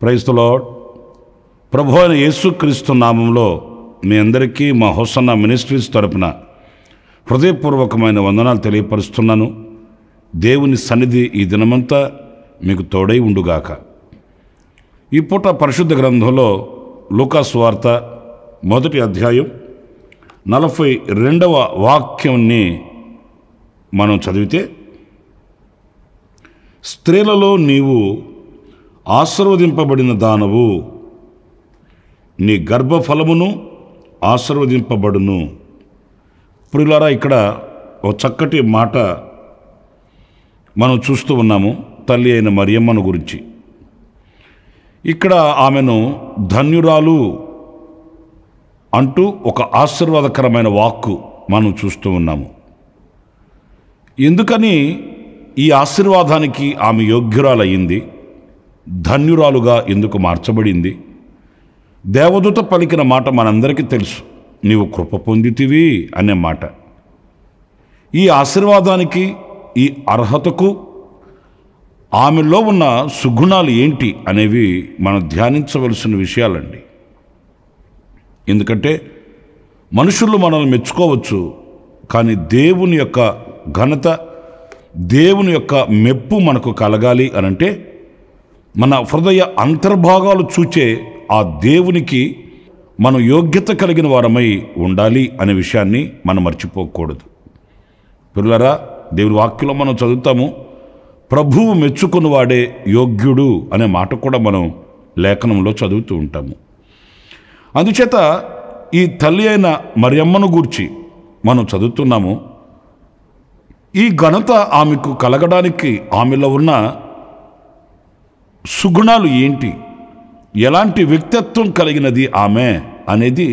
Praise the lord. ప్రభువైన అయిన యేసుక్రీస్తు నామంలో మీ అందరికీ మా హోసన్నా మినిస్ట్రీస్ తరపున హృదయపూర్వకమైన వందనాలు తెలియపరుస్తున్నాను. దేవుని సన్నిధి ఈ దినమంతా మీకు తోడై ఉండుగాక. ఈ పూట పరిశుద్ధ గ్రంథంలో లూకా సువార్త 1వ అధ్యాయం 42వ వాక్యాన్ని మనం చదివితే, స్త్రీలలో నీవు ఆశీర్వదింపబడిన దానవు, నీ గర్భఫలమును ఆశీర్వదింపబడును. ప్రియులారా, ఇక్కడ ఒక చక్కటి మాట మనం చూస్తూ ఉన్నాము తల్లి అయిన మరియమ్మను గురించి. ఇక్కడ ఆమెను ధన్యురాలు అంటూ ఒక ఆశీర్వాదకరమైన వాక్కు మనం చూస్తూ ఉన్నాము. ఎందుకని ఈ ఆశీర్వాదానికి ఆమె యోగ్యురాలయ్యింది, ధన్యురాలుగా ఎందుకు మార్చబడింది? దేవదూత పలికిన మాట మనందరికీ తెలుసు, నీవు కృప పొందితివి అనే మాట. ఈ ఆశీర్వాదానికి, ఈ అర్హతకు ఆమెలో ఉన్న సుగుణాలు ఏంటి అనేవి మనం ధ్యానించవలసిన విషయాలండి. ఎందుకంటే మనుషులు మనల్ని మెచ్చుకోవచ్చు, కానీ దేవుని యొక్క ఘనత, దేవుని యొక్క మెప్పు మనకు కలగాలి అనంటే మన హృదయ అంతర్భాగాలు చూచే ఆ దేవునికి మనం యోగ్యత కలిగిన వారమై ఉండాలి అనే విషయాన్ని మనం మర్చిపోకూడదు. పిల్లరా, దేవుని వాక్యంలో మనం చదువుతాము, ప్రభువు మెచ్చుకున్నవాడే యోగ్యుడు అనే మాట కూడా మనం లేఖనంలో చదువుతూ ఉంటాము. అందుచేత ఈ తల్లి అయిన మరియమ్మను గూర్చి మనం చదువుతున్నాము. ఈ ఘనత ఆమెకు కలగడానికి ఆమెలో ఉన్న సుగుణాలు ఏంటి, ఎలాంటి వ్యక్తిత్వం కలిగినది ఆమె అనేది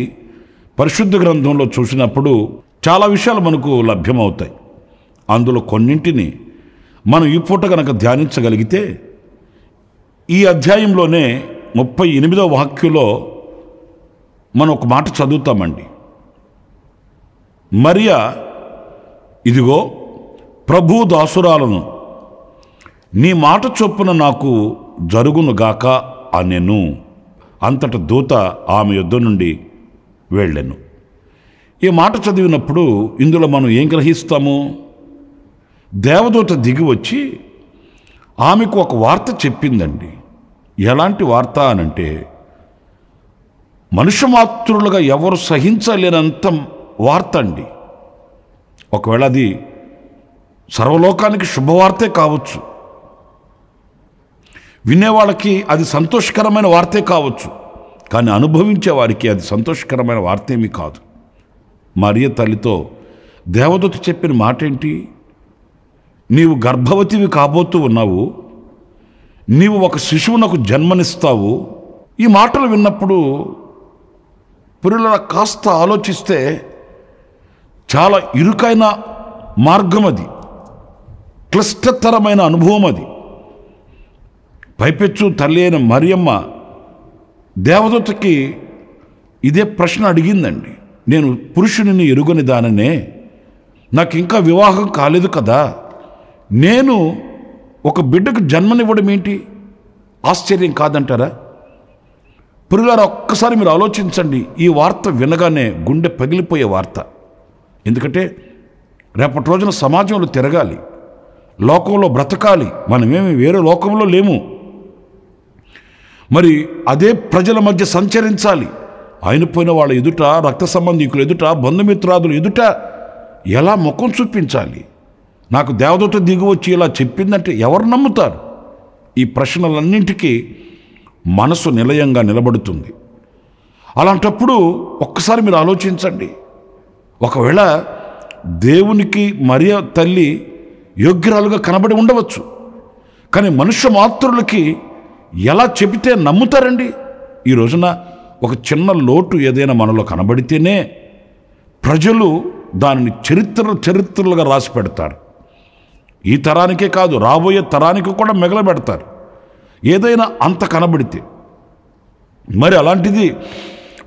పరిశుద్ధ గ్రంథంలో చూసినప్పుడు చాలా విషయాలు మనకు లభ్యమవుతాయి. అందులో కొన్నింటిని మనం ఈ పూట కనుక ధ్యానించగలిగితే, ఈ అధ్యాయంలోనే 38వ వాక్యంలో మనం ఒక మాట చదువుతామండి. మరియా, ఇదిగో ప్రభు దాసురాలను, నీ మాట చొప్పున నాకు జరుగునుగాక అనెను. అంతట దూత ఆమె యొద్ద నుండి వెళ్ళెను. ఈ మాట చదివినప్పుడు ఇందులో మనం ఏం గ్రహిస్తాము? దేవదూత దిగి వచ్చి ఆమెకు ఒక వార్త చెప్పిందండి. ఎలాంటి వార్త అనంటే, మనుష్యమాతృలుగా ఎవరు సహించలేనంత వార్త అండి. ఒకవేళ అది సర్వలోకానికి శుభవార్తే కావచ్చు, వినేవాళ్ళకి అది సంతోషకరమైన వార్తే కావచ్చు, కానీ అనుభవించే వారికి అది సంతోషకరమైన వార్తేమీ కాదు. మరియ తల్లితో దేవదూత చెప్పిన మాట ఏంటి? నీవు గర్భవతివి కాబోతూ ఉన్నావు, నీవు ఒక శిశువునకు జన్మనిస్తావు. ఈ మాటలు విన్నప్పుడు పిల్లల కాస్త ఆలోచిస్తే చాలా ఇరుకైన మార్గం అది, క్లిష్టతరమైన అనుభవం అది. పైపెచ్చు తల్లి అయిన మరియమ్మ దేవదూతకి ఇదే ప్రశ్న అడిగిందండి. నేను పురుషుని ఎరుగని దాననే, నాకు ఇంకా వివాహం కాలేదు కదా, నేను ఒక బిడ్డకు జన్మనివ్వడం ఏంటి ఆశ్చర్యం కాదంటారా? పురుగారు, ఒక్కసారి మీరు ఆలోచించండి. ఈ వార్త వినగానే గుండె పగిలిపోయే వార్త. ఎందుకంటే రేపటి రోజున సమాజంలో తిరగాలి, లోకంలో బ్రతకాలి. మనమేమి వేరే లోకంలో లేము. మరి అదే ప్రజల మధ్య సంచరించాలి. అయినపోయిన వాళ్ళ ఎదుట, రక్త సంబంధికులు ఎదుట, బంధుమిత్రాదులు ఎదుట ఎలా ముఖం చూపించాలి? నాకు దేవదూత దిగి వచ్చి ఇలా చెప్పిందంటే ఎవరు నమ్ముతారు? ఈ ప్రశ్నలన్నింటికీ మనసు నిలయంగా నిలబడుతుంది. అలాంటప్పుడు ఒక్కసారి మీరు ఆలోచించండి. ఒకవేళ దేవునికి మరియ తల్లి యోగ్యురాలుగా కనబడి ఉండవచ్చు, కానీ మనుష్య మాతృలకి ఎలా చెబితే నమ్ముతారండి? ఈ రోజున ఒక చిన్న లోటు ఏదైనా మనలో కనబడితేనే ప్రజలు దానిని చరిత్రలుగా రాసి పెడతారు. ఈ తరానికే కాదు, రాబోయే తరానికి కూడా మిగలబెడతారు ఏదైనా అంత కనబడితే. మరి అలాంటిది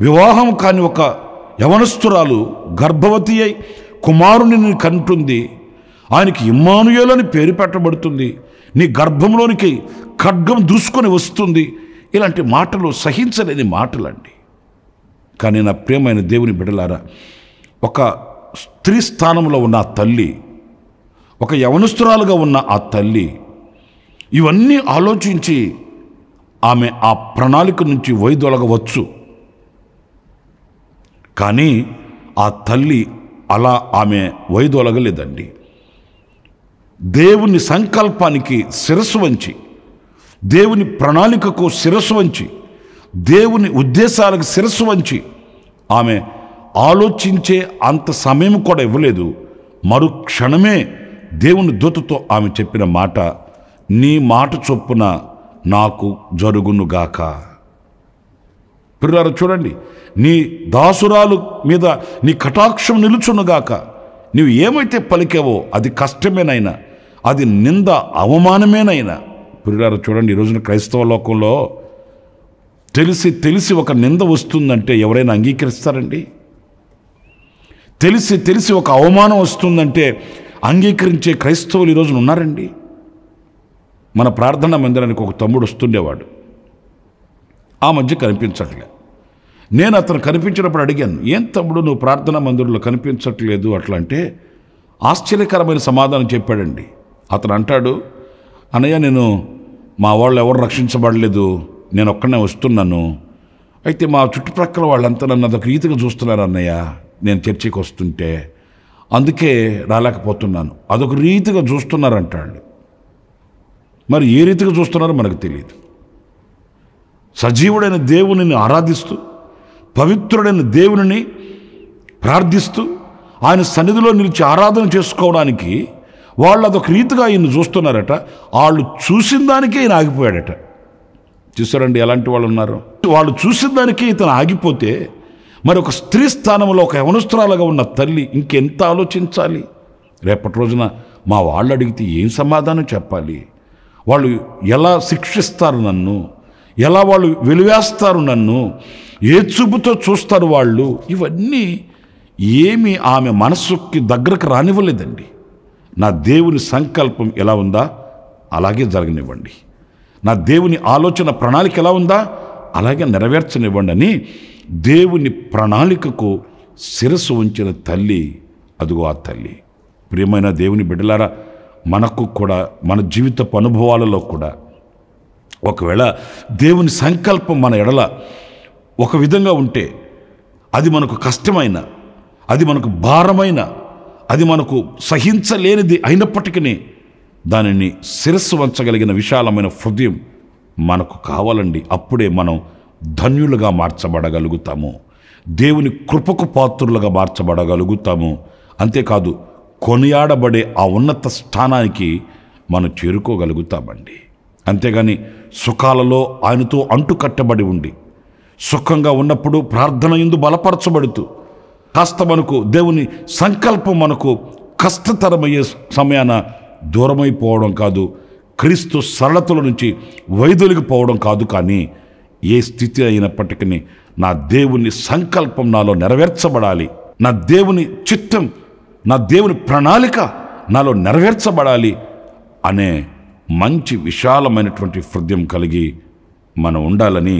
వివాహం కాని ఒక యవనస్తురాలు గర్భవతి అయి కుమారుని కంటుంది. ఆయనకి ఇమ్మానుయేలు అని పేరు పెట్టబడుతుంది. నీ గర్భంలోనికి ఖడ్గం దూసుకొని వస్తుంది. ఇలాంటి మాటలు సహించలేని మాటలండి. కానీ నా ప్రియమైన దేవుని బిడ్డలారా, ఒక స్త్రీ స్థానంలో ఉన్న ఆ తల్లి, ఒక యవనస్తురాలుగా ఉన్న ఆ తల్లి ఇవన్నీ ఆలోచించి ఆమె ఆ ప్రణాళిక నుంచి వైదొలగవచ్చు. కానీ ఆ తల్లి అలా ఆమె వైదొలగలేదండి. దేవుని సంకల్పానికి శిరస్సు వంచి, దేవుని ప్రణాళికకు శిరస్సు వంచి, దేవుని ఉద్దేశాలకు శిరస్సు వంచి ఆమె ఆలోచించే అంత సమయం కూడా ఇవ్వలేదు. మరుక్షణమే దేవుని దూతతో ఆమె చెప్పిన మాట, నీ మాట చొప్పున నాకు జరుగునుగాక. పిల్లలు చూడండి, నీ దాసురాలు మీద నీ కటాక్షం నిలుచునుగాక. నీవు ఏమైతే పలికావో అది కష్టమేనైనా, అది నింద అవమానమేనైనా. పిల్లలు చూడండి, ఈ రోజున క్రైస్తవ లోకంలో తెలిసి తెలిసి ఒక నింద వస్తుందంటే ఎవరైనా అంగీకరిస్తారండి? తెలిసి తెలిసి ఒక అవమానం వస్తుందంటే అంగీకరించే క్రైస్తవులు ఈరోజున ఉన్నారండి? మన ప్రార్థనా మందిరానికి ఒక తమ్ముడు వస్తుండేవాడు, ఆ మధ్య కనిపించట్లే. నేను అతను కనిపించినప్పుడు అడిగాను, ఏం తమ్ముడు నువ్వు ప్రార్థనా మందిరంలో కనిపించట్లేదు అట్లా అంటే ఆశ్చర్యకరమైన సమాధానం చెప్పాడండి. అతను అంటాడు, అన్నయ్య నేను మా వాళ్ళు ఎవరు రక్షించబడలేదు, నేను ఒక్కనే వస్తున్నాను. అయితే మా చుట్టుప్రక్కల వాళ్ళంతా నన్ను అదొక రీతిగా చూస్తున్నారు అన్నయ్య, నేను చర్చికి వస్తుంటే, అందుకే రాలేకపోతున్నాను. అదొక రీతిగా చూస్తున్నారంటాడు. మరి ఏ రీతిగా చూస్తున్నారో మనకు తెలియదు. సజీవుడైన దేవునిని ఆరాధిస్తూ, పవిత్రుడైన దేవునిని ప్రార్థిస్తూ, ఆయన సన్నిధిలో నిలిచి ఆరాధన చేసుకోవడానికి వాళ్ళు అదొక రీతిగా ఈయన చూస్తున్నారట. వాళ్ళు చూసిన దానికే ఈయన ఆగిపోయాడట. చూసారండి ఎలాంటి వాళ్ళు ఉన్నారు? వాళ్ళు చూసిన దానికే ఇతను ఆగిపోతే మరి ఒక స్త్రీ స్థానంలో ఒక యవనస్తురాలుగా ఉన్న తల్లి ఇంకెంత ఆలోచించాలి? రేపటి రోజున మా వాళ్ళు అడిగితే ఏం సమాధానం చెప్పాలి? వాళ్ళు ఎలా శిక్షిస్తారు నన్ను? ఎలా వాళ్ళు వెలివేస్తారు నన్ను? ఏ చూపుతో చూస్తారు వాళ్ళు? ఇవన్నీ ఏమీ ఆమె మనస్సుకి దగ్గరకు రానివ్వలేదండి. నా దేవుని సంకల్పం ఎలా ఉందా అలాగే జరగనివ్వండి, నా దేవుని ఆలోచన ప్రణాళిక ఎలా ఉందా అలాగే నెరవేర్చనివ్వండి అని దేవుని ప్రణాళికకు శిరస్సు ఉంచిన తల్లి, అదిగో ఆ తల్లి. ప్రియమైన దేవుని బిడ్డలారా, మనకు కూడా మన జీవితపు అనుభవాలలో కూడా ఒకవేళ దేవుని సంకల్పం మన ఎడల ఒక విధంగా ఉంటే, అది మనకు కష్టమైన, అది మనకు భారమైన, అది మనకు సహించలేనిది అయినప్పటికీ దానిని శిరస్సు వంచగలిగిన విశాలమైన హృదయం మనకు కావాలండి. అప్పుడే మనం ధన్యులుగా మార్చబడగలుగుతాము, దేవుని కృపకు పాత్రులుగా మార్చబడగలుగుతాము. అంతేకాదు, కొనియాడబడే ఆ ఉన్నత స్థానానికి మనం చేరుకోగలుగుతామండి. అంతేగాని సుఖాలలో ఆయనతో అంటుకట్టబడి ఉండి, సుఖంగా ఉన్నప్పుడు ప్రార్థన యందు బలపరచబడుతూ, కాస్త మనకు దేవుని సంకల్పం మనకు కష్టతరమయ్యే సమయాన దూరమైపోవడం కాదు, క్రీస్తు సరళతల నుంచి వైదొలిగిపోవడం కాదు. కానీ ఏ స్థితి అయినప్పటికీ నా దేవుని సంకల్పం నాలో నెరవేర్చబడాలి, నా దేవుని చిత్తం, నా దేవుని ప్రణాళిక నాలో నెరవేర్చబడాలి అనే మంచి విశాలమైనటువంటి హృదయం కలిగి మనం ఉండాలని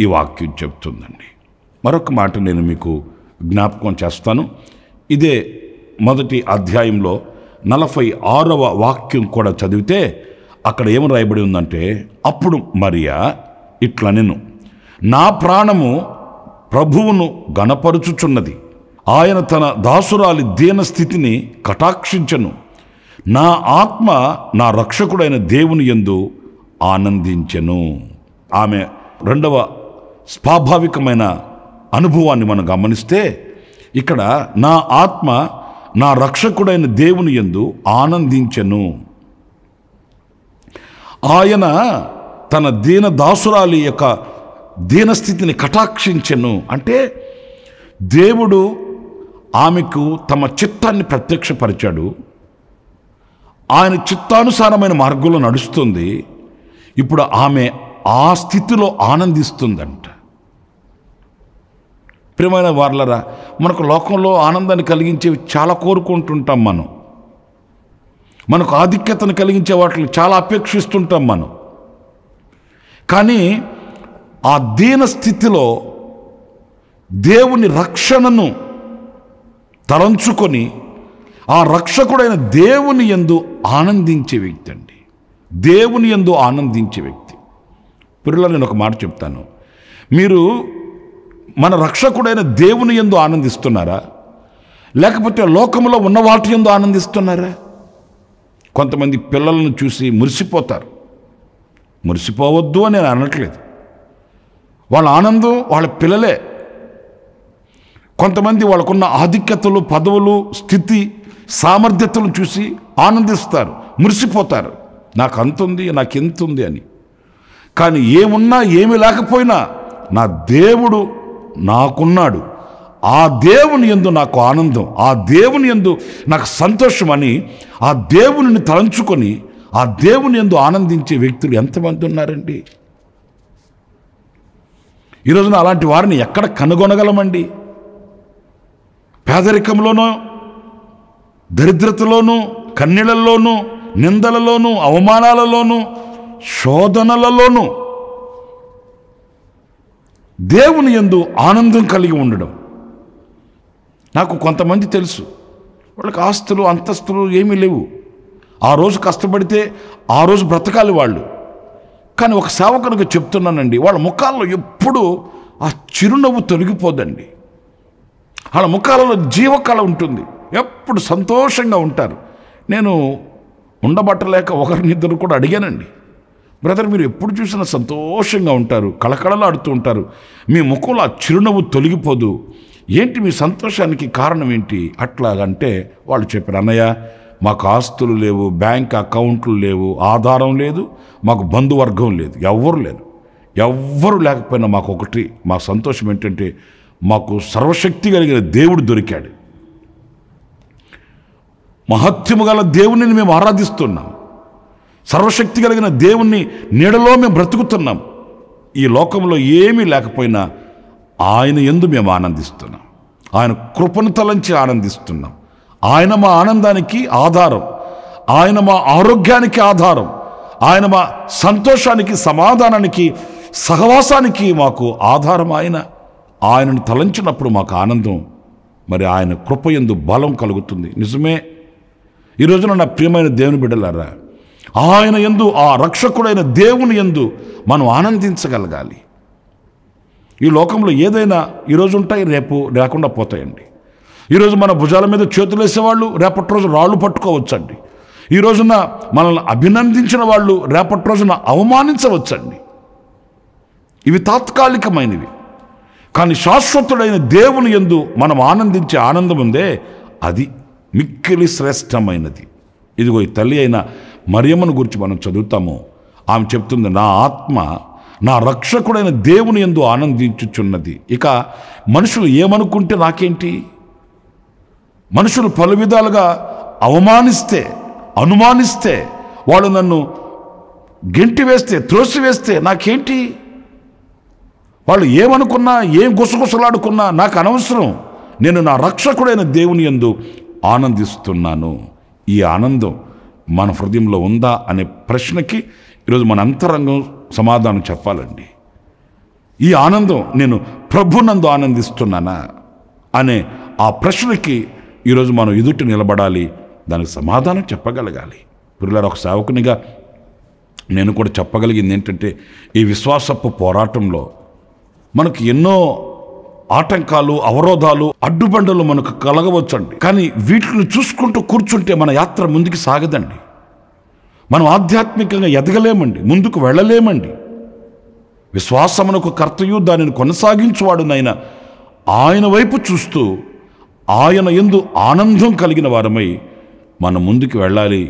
ఈ వాక్యం చెప్తుందండి. మరొక మాట నేను మీకు జ్ఞాపకం చేస్తాను. ఇదే మొదటి అధ్యాయంలో 46వ వాక్యం కూడా చదివితే అక్కడ ఏమి రాయబడి ఉందంటే, అప్పుడు మరియా ఇట్లనెను, నా ప్రాణము ప్రభువును గణపరుచుచున్నది, ఆయన తన దాసురాలి దీన స్థితిని కటాక్షించెను, నా ఆత్మ నా రక్షకుడైన దేవుని యందు ఆనందించెను. ఆమె రెండవ స్వాభావికమైన అనుభవాన్ని మనం గమనిస్తే, ఇక్కడ నా ఆత్మ నా రక్షకుడైన దేవుని యందు ఆనందించెను, ఆయన తన దీన దాసురాలి యొక్క దీనస్థితిని కటాక్షించెను. అంటే దేవుడు ఆమెకు తమ చిత్తాన్ని ప్రత్యక్షపరిచాడు, ఆయన చిత్తానుసారమైన మార్గంలో నడుస్తుంది. ఇప్పుడు ఆమె ఆ స్థితిలో ఆనందిస్తుందంట. ప్రియమైన వారలారా, మనకు లోకంలో ఆనందాన్ని కలిగించేవి చాలా కోరుకుంటుంటాం మనం, మనకు ఆధిక్యతను కలిగించే వాటిని చాలా అపేక్షిస్తుంటాం మనం. కానీ ఆ దీన స్థితిలో దేవుని రక్షణను తలంచుకొని ఆ రక్షకుడైన దేవుని యందు ఆనందించే వ్యక్తి అండి. దేవుని యందు ఆనందించే వ్యక్తి. పిల్లలు, నేను ఒక మాట చెప్తాను. మీరు మన రక్షకుడైన దేవుని యందు ఆనందిస్తున్నారా, లేకపోతే లోకంలో ఉన్న వాటి యందు ఆనందిస్తున్నారా? కొంతమంది పిల్లలను చూసి మురిసిపోతారు. మురిసిపోవద్దు అని నేను అనట్లేదు. వాళ్ళ ఆనందం వాళ్ళ పిల్లలే. కొంతమంది వాళ్ళకున్న ఆధిక్యతలు, పదవులు, స్థితి, సామర్థ్యతలు చూసి ఆనందిస్తారు, మురిసిపోతారు. నాకు అంతుంది, నాకు ఎంత ఉంది అని. కానీ ఏమున్నా ఏమి లేకపోయినా నా దేవుడు నాకున్నాడు, ఆ దేవుని యందు నాకు ఆనందం, ఆ దేవుని యందు నాకు సంతోషం అని ఆ దేవునిని తలంచుకొని ఆ దేవుని యందు ఆనందించే వ్యక్తులు ఎంతమంది ఉన్నారండి? ఈరోజున అలాంటి వారిని ఎక్కడ కనుగొనగలమండి? పేదరికంలోనూ, దరిద్రతలోనూ, కన్నీళ్లలోనూ, నిందలలోనూ, అవమానాలలోనూ, శోధనలలోనూ దేవుని యందు ఆనందం కలిగి ఉండడం. నాకు కొంతమంది తెలుసు, వాళ్ళకి ఆస్తులు, అంతస్తులు ఏమీ లేవు. ఆ రోజు కష్టపడితే ఆ రోజు బ్రతకాలి వాళ్ళు. కానీ ఒక సేవకునికి చెప్తున్నానండి, వాళ్ళ ముఖాల్లో ఎప్పుడూ ఆ చిరునవ్వు తొలగిపోదండి. వాళ్ళ ముఖాలలో జీవకళ ఉంటుంది, ఎప్పుడు సంతోషంగా ఉంటారు. నేను ఉండబట్టలేక ఒకరినిద్దరు కూడా అడిగానండి, బ్రదర్ మీరు ఎప్పుడు చూసినా సంతోషంగా ఉంటారు, కళకళలాడుతూ ఉంటారు, మీ ముఖంలో ఆ చిరునవ్వు తొలగిపోదు, ఏంటి మీ సంతోషానికి కారణం ఏంటి? అట్లాగంటే వాళ్ళు చెప్పారు, అన్నయ్య మాకు ఆస్తులు లేవు, బ్యాంక్ అకౌంట్లు లేవు, ఆధారం లేదు, మాకు బంధువర్గం లేదు, ఎవ్వరు లేరు. ఎవ్వరు లేకపోయినా మాకు ఒకటి, మా సంతోషం ఏంటంటే మాకు సర్వశక్తి కలిగిన దేవుడు దొరికాడు. మహత్యము గల దేవునిని మేము ఆరాధిస్తున్నాం. సర్వశక్తి కలిగిన దేవుణ్ణి నీడలో మేము బ్రతుకుతున్నాం. ఈ లోకంలో ఏమీ లేకపోయినా ఆయన యందు మేము ఆనందిస్తున్నాం. ఆయన కృపను తలంచి ఆనందిస్తున్నాం. ఆయన మా ఆనందానికి ఆధారం, ఆయన మా ఆరోగ్యానికి ఆధారం, ఆయన మా సంతోషానికి, సమాధానానికి, సహవాసానికి మాకు ఆధారం ఆయన. ఆయనను తలంచినప్పుడు మాకు ఆనందం, మరి ఆయన కృపయందు బలం కలుగుతుంది. నిజమే. ఈ రోజున నా ప్రియమైన దేవుని బిడ్డలారా, ఆయన యందు, ఆ రక్షకుడైన దేవుని యందు మనం ఆనందించగలగాలి. ఈ లోకంలో ఏదైనా ఈరోజు ఉంటాయి, రేపు లేకుండా పోతాయండి. ఈరోజు మన భుజాల మీద చేతులు వేసేవాళ్ళు రేపటి రోజు రాళ్ళు పట్టుకోవచ్చండి. ఈ రోజున మనల్ని అభినందించిన వాళ్ళు రేపటి రోజున అవమానించవచ్చండి. ఇవి తాత్కాలికమైనవి. కానీ శాశ్వతుడైన దేవుని యందు మనం ఆనందించే ఆనందం ఉందే, అది మిక్కిలి శ్రేష్టమైనది. ఇదిగో ఈ తల్లి అయిన మరియమ్మను గురించి మనం చదువుతాము. ఆమె చెప్తుంది, నా ఆత్మ నా రక్షకుడైన దేవుని యందు ఆనందించుచున్నది. ఇక మనుషులు ఏమనుకుంటే నాకేంటి? మనుషులు పలు విధాలుగా అవమానిస్తే, అనుమానిస్తే, వాళ్ళు నన్ను గెంటి వేస్తే, త్రోసివేస్తే నాకేంటి? వాళ్ళు ఏమనుకున్నా, ఏం గుసగుసలాడుకున్నా నాకు అనవసరం. నేను నా రక్షకుడైన దేవుని యందు ఆనందిస్తున్నాను. ఈ ఆనందం మన హృదయంలో ఉందా అనే ప్రశ్నకి ఈరోజు మన అంతరంగం సమాధానం చెప్పాలండి. ఈ ఆనందం నేను ప్రభునందు ఆనందిస్తున్నానా అనే ఆ ప్రశ్నకి ఈరోజు మనం ఎదుట నిలబడాలి, దానికి సమాధానం చెప్పగలగాలి. పిల్లలు, ఒక సేవకునిగా నేను కూడా చెప్పగలిగింది ఏంటంటే, ఈ విశ్వాసపు పోరాటంలో మనకు ఎన్నో ఆటంకాలు, అవరోధాలు, అడ్డుబండలు మనకు కలగవచ్చండి. కానీ వీటిని చూసుకుంటూ కూర్చుంటే మన యాత్ర ముందుకు సాగదండి. మనం ఆధ్యాత్మికంగా ఎదగలేమండి, ముందుకు వెళ్ళలేమండి. విశ్వాసమునకు కర్తయు దానిని కొనసాగించువాడునైనా ఆయన వైపు చూస్తూ ఆయన యందు ఆనందం కలిగిన వారమై మనం ముందుకు వెళ్ళాలి.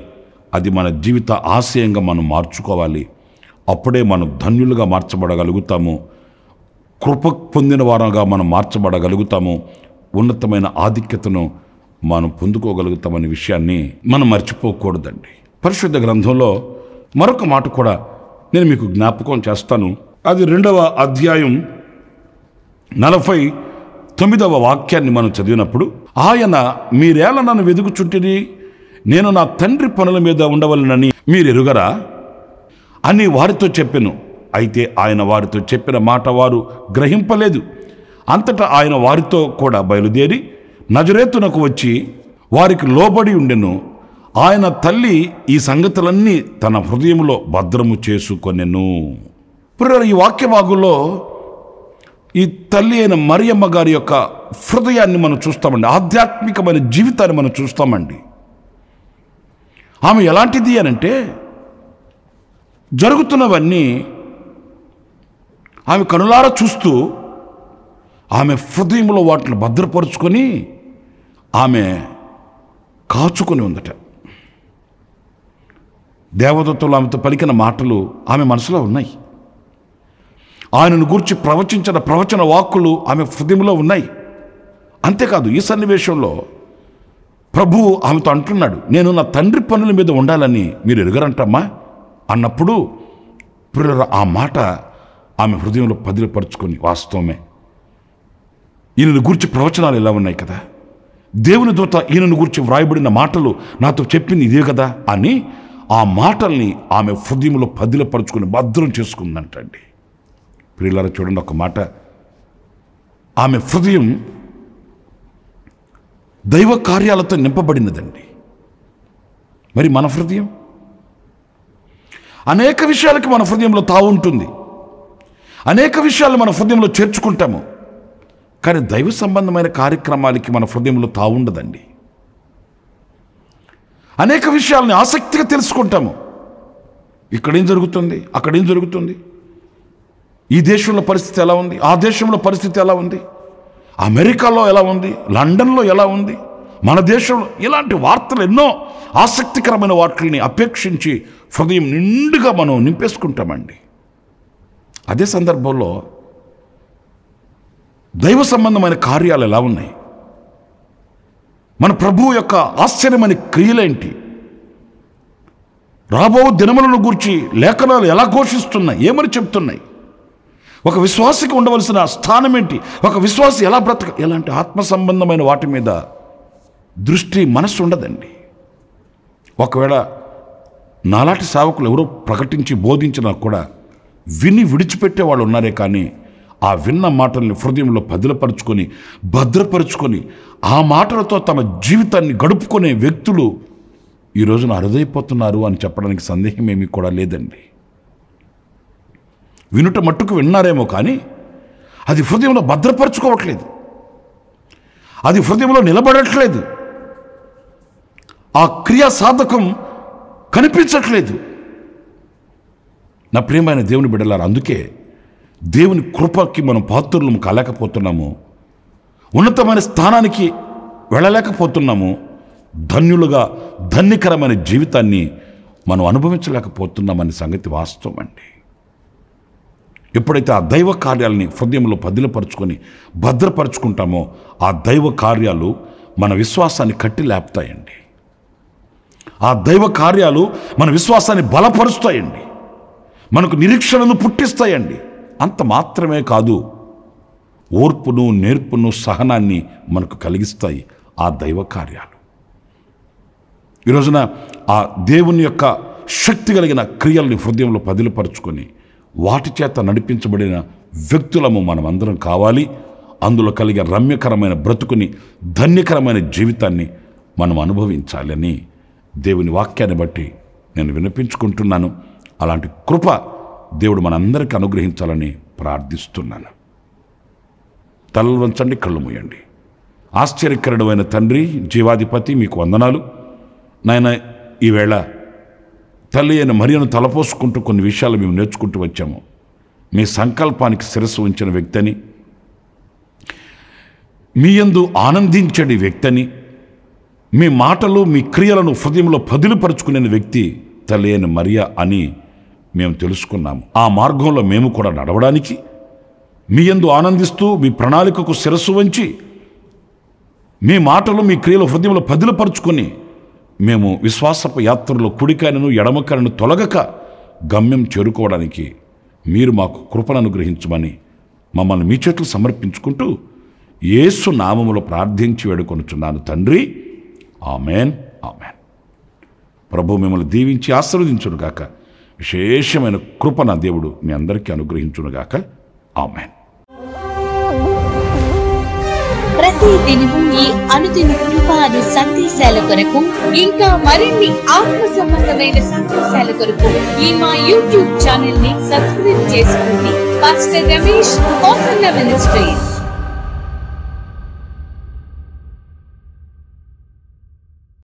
అది మన జీవిత ఆశయంగా మనం మార్చుకోవాలి. అప్పుడే మనం ధన్యులుగా మార్చబడగలుగుతాము, కృప పొందిన వారంగా మనం మార్చబడగలుగుతాము, ఉన్నతమైన ఆధిక్యతను మనం పొందుకోగలుగుతామనే విషయాన్ని మనం మర్చిపోకూడదండి. పరిశుద్ధ గ్రంథంలో మరొక మాట కూడా నేను మీకు జ్ఞాపకం చేస్తాను. అది 2వ అధ్యాయం 49వ వాక్యాన్ని మనం చదివినప్పుడు, ఆయన మీరేలా నన్ను వెదుకుచుంటిని, నేను నా తండ్రి పనుల మీద ఉండవలనని మీరు ఎరుగరా అని వారితో చెప్పెను. అయితే ఆయన వారితో చెప్పిన మాట వారు గ్రహింపలేదు. అంతటా ఆయన వారితో కూడా బయలుదేరి నజరేతునకు వచ్చి వారికి లోబడి ఉండెను. ఆయన తల్లి ఈ సంగతులన్నీ తన హృదయంలో భద్రము చేసుకొనెను. ఈ వాక్య భాగంలో ఈ తల్లి అయిన మరియమ్మ గారి యొక్క హృదయాన్ని మనం చూస్తామండి. ఆధ్యాత్మికమైన జీవితాన్ని మనం చూస్తామండి. ఆమె ఎలాంటిది అనంటే, జరుగుతున్నవన్నీ ఆమె కనులారా చూస్తూ ఆమె హృదయంలో వాటిని భద్రపరుచుకొని ఆమె కాచుకొని ఉందట. దేవదూతలు ఆమెతో పలికిన మాటలు ఆమె మనసులో ఉన్నాయి. ఆయనను గూర్చి ప్రవచించిన ప్రవచన వాక్కులు ఆమె హృదయంలో ఉన్నాయి. అంతేకాదు, ఈ సన్నివేశంలో ప్రభువు ఆమెతో అంటున్నాడు, నేను నా తండ్రి పనుల మీద ఉండాలని మీరు ఎరుగరంటమ్మా అన్నప్పుడు ఆ మాట ఆమె హృదయంలో పదిలపరుచుకొని, వాస్తవమే, ఈయనను గూర్చి ప్రవచనాలు ఎలా ఉన్నాయి కదా, దేవుని దూత ఈయనను గూర్చి వ్రాయబడిన మాటలు నాతో చెప్పింది ఇదే కదా అని ఆ మాటల్ని ఆమె హృదయంలో పదిలపరుచుకొని భద్రం చేసుకుందంటండి. ప్రియులారా, చూడండి, ఒక మాట, ఆమె హృదయం దైవ కార్యాలతో నింపబడినదండి. మరి మన హృదయం అనేక విషయాలకి మన హృదయంలో తావు ఉంటుంది. అనేక విషయాలు మన హృదయంలో చేర్చుకుంటాము. కానీ దైవ సంబంధమైన కార్యక్రమాలకి మన హృదయంలో తావు ఉండదండి. అనేక విషయాలని ఆసక్తిగా తెలుసుకుంటాము. ఇక్కడేం జరుగుతుంది, అక్కడేం జరుగుతుంది, ఈ దేశంలో పరిస్థితి ఎలా ఉంది, ఆ దేశంలో పరిస్థితి ఎలా ఉంది, అమెరికాలో ఎలా ఉంది, లండన్లో ఎలా ఉంది, మన దేశంలో ఇలాంటి వార్తలు ఎన్నో ఆసక్తికరమైన వాటిని అపేక్షించి హృదయం నిండుగా మనం నింపేసుకుంటామండి. అదే సందర్భంలో దైవ సంబంధమైన కార్యాలు ఎలా ఉన్నాయి, మన ప్రభువు యొక్క ఆశ్చర్యమైన క్రియలేంటి, రాబో దినములను గూర్చి లేఖనాలు ఎలా ఘోషిస్తున్నాయి, ఏమని చెప్తున్నాయి, ఒక విశ్వాసికి ఉండవలసిన స్థానం ఏంటి, ఒక విశ్వాసి ఎలా బ్రతక, ఎలాంటి ఆత్మ సంబంధమైన వాటి మీద దృష్టి మనస్సు ఉండదండి. ఒకవేళ నాలాంటి సేవకులు ఎవరో ప్రకటించి బోధించినా కూడా విని విడిచిపెట్టే వాళ్ళు ఉన్నారే, కానీ ఆ విన్న మాటల్ని హృదయంలో పదిలపరుచుకొని భద్రపరుచుకొని ఆ మాటలతో తమ జీవితాన్ని గడుపుకునే వ్యక్తులు ఈ రోజున అరుదైపోతున్నారు అని చెప్పడానికి సందేహం ఏమీ కూడా లేదండి. వినుట మట్టుకు విన్నారేమో, కానీ అది హృదయంలో భద్రపరచుకోవట్లేదు, అది హృదయంలో నిలబడట్లేదు, ఆ క్రియా సాధకం కనిపించట్లేదు. నా ప్రియమైన దేవుని బిడ్డలారా, అందుకే దేవుని కృపకి మనం పాత్రులము కాలేకపోతున్నాము, ఉన్నతమైన స్థానానికి వెళ్ళలేకపోతున్నాము, ధన్యులుగా ధన్యకరమైన జీవితాన్ని మనం అనుభవించలేకపోతున్నామనే సంగతి వాస్తవం అండి. ఎప్పుడైతే ఆ దైవ కార్యాలని హృదయంలో పదిలపరుచుకొని భద్రపరుచుకుంటామో ఆ దైవ కార్యాలు మన విశ్వాసాన్ని కట్టి లేపుతాయండి. ఆ దైవ కార్యాలు మన విశ్వాసాన్ని బలపరుస్తాయండి, మనకు నిరీక్షణను పుట్టిస్తాయండి. అంత మాత్రమే కాదు, ఓర్పును, నేర్పును, సహనాన్ని మనకు కలిగిస్తాయి ఆ దైవ కార్యాలు. ఈ రోజున ఆ దేవుని యొక్క శక్తి కలిగిన క్రియల్ని హృదయంలో పదిలపరుచుకొని వాటి చేత నడిపించబడిన వ్యక్తులము మనమందరం కావాలి. అందులో కలిగే రమ్యకరమైన బ్రతుకుని, ధన్యకరమైన జీవితాన్ని మనం అనుభవించాలని దేవుని వాక్యాన్ని బట్టి నేను వినిపించుకుంటున్నాను. అలాంటి కృప దేవుడు మనందరికీ అనుగ్రహించాలని ప్రార్థిస్తున్నాను. తలలు వంచండి, కళ్ళు మూయండి. ఆశ్చర్యకరుడమైన తండ్రి, జీవాధిపతి, మీకు వందనాలు నాయన. ఈవేళ తల్లి అయిన మరియను తలపోసుకుంటూ కొన్ని విషయాలు మేము నేర్చుకుంటూ వచ్చాము. మీ సంకల్పానికి శిరస్సు ఉంచిన వ్యక్తిని, మీ యందు ఆనందించడి వ్యక్తిని, మీ మాటలు, మీ క్రియలను హృదయంలో పదిలిపరుచుకునే వ్యక్తి తల్లి అయిన మరియ అని మేము తెలుసుకున్నాము. ఆ మార్గంలో మేము కూడా నడవడానికి మీ యందు ఆనందిస్తూ మీ ప్రణాళికకు శిరస్సు వంచి మీ మాటలు, మీ క్రియలు హృదయంలో పదిలపరుచుకొని మేము విశ్వాసపు యాత్రలో కుడికాయను ఎడమకాయను తొలగక గమ్యం చేరుకోవడానికి మీరు మాకు కృపను అనుగ్రహించమని మమ్మల్ని మీ చేతులు సమర్పించుకుంటూ యేసు నామములో ప్రార్థించి వేడుకొనుచున్నాను తండ్రి. Amen, amen. ప్రభు మిమ్మల్ని దీవించి ఆశీర్వదించును గాక. విశేషమైన కృప నా దేవుడు మీ అందరికీ అనుగ్రహించునుగాక. ఆమేన్. ప్రతి దినము ఈ అనుదిన కృపాను సందేశాల కొరకు ఇంకా మరిన్ని ఆత్మ సంబంధమైన సందేశాల కొరకు ఈ మా యూట్యూబ్ ఛానల్ ని సబ్స్క్రైబ్ చేసుకోండి. Pastor Ramesh ministries.